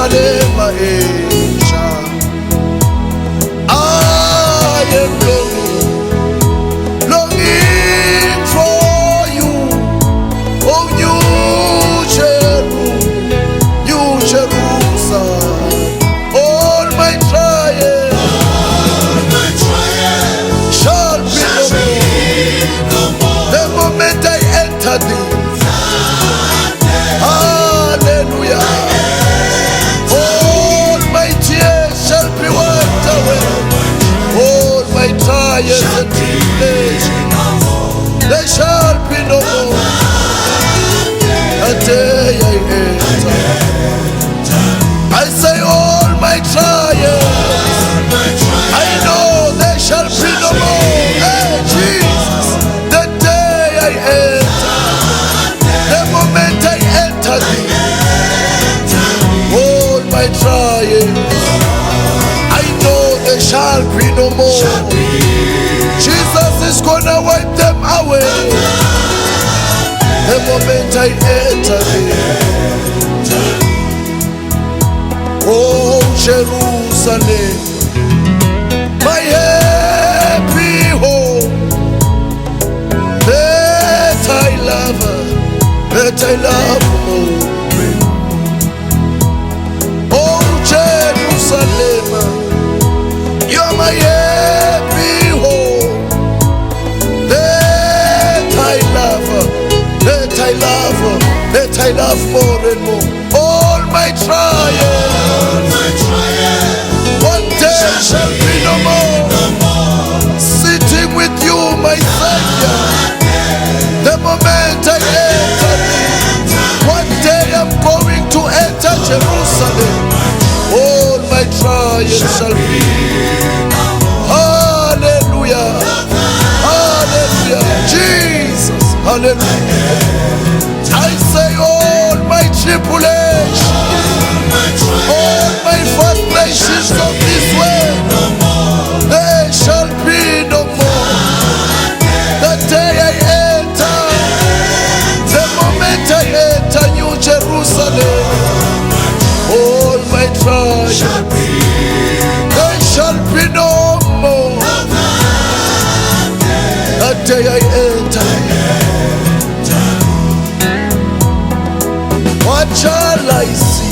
Jerusalem Asia. I am longing for you, oh New Jerusalem. All my trials shall be no more. The moment I enter thee. Yes, and there shall be no more. A day I enter, I say all my trials, I know there shall be no more. Hey, Jesus, the day I enter, the moment I enter thee, all my trials, I know there shall be no more. Jesus is gonna wipe them away the moment I enter there. Oh Jerusalem, my happy home, that I love more. Oh Jerusalem, you're my happy home, that I love more and more. All my trials, one day shall be no more. Sitting with you, my Savior, the moment I enter thee. One day I'm going to enter Jerusalem. All my trials shall be. Hallelujah, hallelujah, Jesus, hallelujah. I say all my tribulation, all my frustrations of this way, they shall be no more. The day I enter, the moment I enter New Jerusalem, all my trials, they shall be no more. The day I enter, what shall I see?